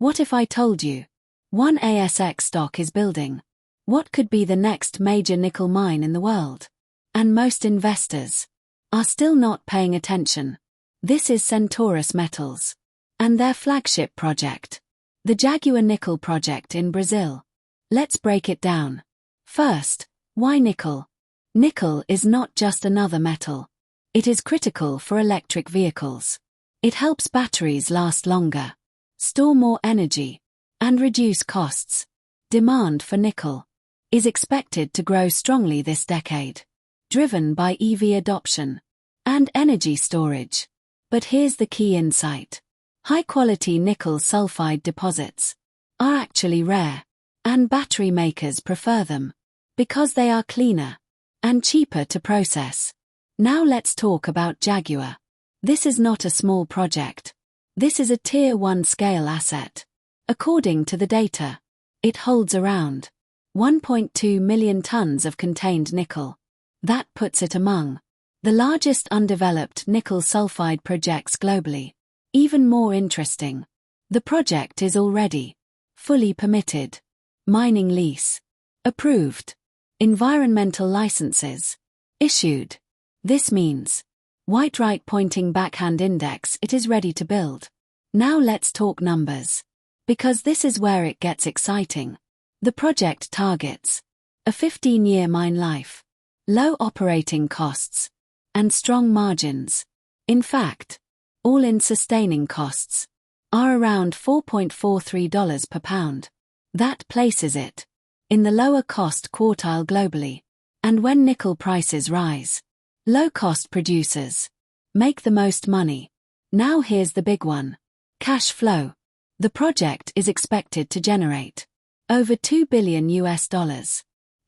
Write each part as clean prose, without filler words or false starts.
What if I told you? One ASX stock is building. What could be the next major nickel mine in the world? And most investors are still not paying attention. This is Centaurus Metals and their flagship project, the Jaguar Nickel Project in Brazil. Let's break it down. First, why nickel? Nickel is not just another metal. It is critical for electric vehicles. It helps batteries last longer, store more energy, and reduce costs. Demand for nickel is expected to grow strongly this decade, driven by EV adoption and energy storage. But here's the key insight. High-quality nickel sulphide deposits are actually rare, and battery makers prefer them because they are cleaner and cheaper to process. Now let's talk about Jaguar. This is not a small project. This is a Tier 1 scale asset. According to the data, it holds around 1.2 million tons of contained nickel. That puts it among the largest undeveloped nickel sulphide projects globally. Even more interesting, the project is already fully permitted. Mining lease approved. Environmental licenses issued. This means right pointing backhand index, it is ready to build. Now let's talk numbers, because this is where it gets exciting. The project targets a 15-year mine life, low operating costs, and strong margins. In fact, all-in sustaining costs are around $4.43 per pound. That places it in the lower cost quartile globally. And when nickel prices rise, low-cost producers make the most money. Now here's the big one. Cash flow. The project is expected to generate over $2 billion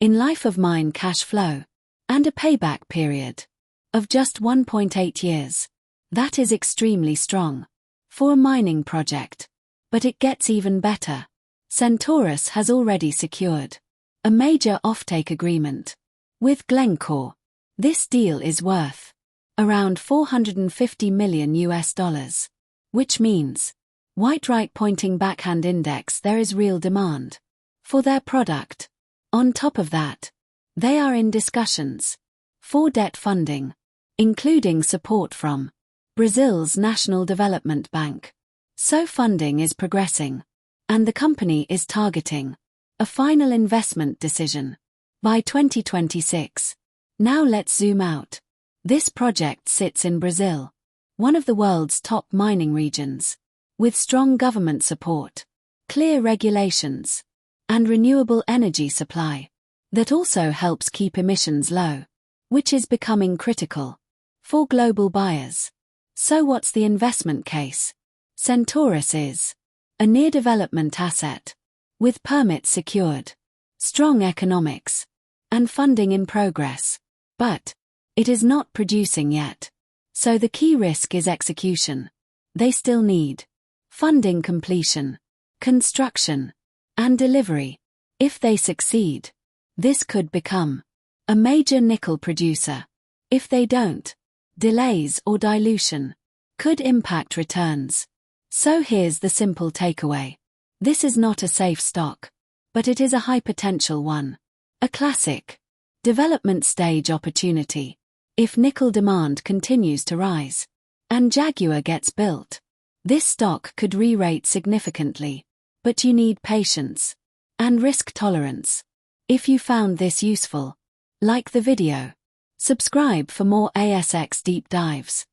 in life of mine cash flow and a payback period of just 1.8 years. That is extremely strong for a mining project. But it gets even better. Centaurus has already secured a major offtake agreement with Glencore. This deal is worth around $450 million, which means, right pointing backhand index, there is real demand for their product. On top of that, they are in discussions for debt funding, including support from Brazil's National Development Bank. So funding is progressing, and the company is targeting a final investment decision by 2026. Now let's zoom out. This project sits in Brazil, one of the world's top mining regions, with strong government support, clear regulations, and renewable energy supply that also helps keep emissions low, which is becoming critical for global buyers. So what's the investment case? Centaurus is a near-development asset with permits secured, strong economics, and funding in progress. But it is not producing yet. So the key risk is execution. They still need funding, completion, construction, and delivery. If they succeed, this could become a major nickel producer. If they don't, delays or dilution could impact returns. So here's the simple takeaway. This is not a safe stock, but it is a high-potential one. A classic development stage opportunity. If nickel demand continues to rise and Jaguar gets built, this stock could re-rate significantly. But you need patience and risk tolerance. If you found this useful, like the video. Subscribe for more ASX deep dives.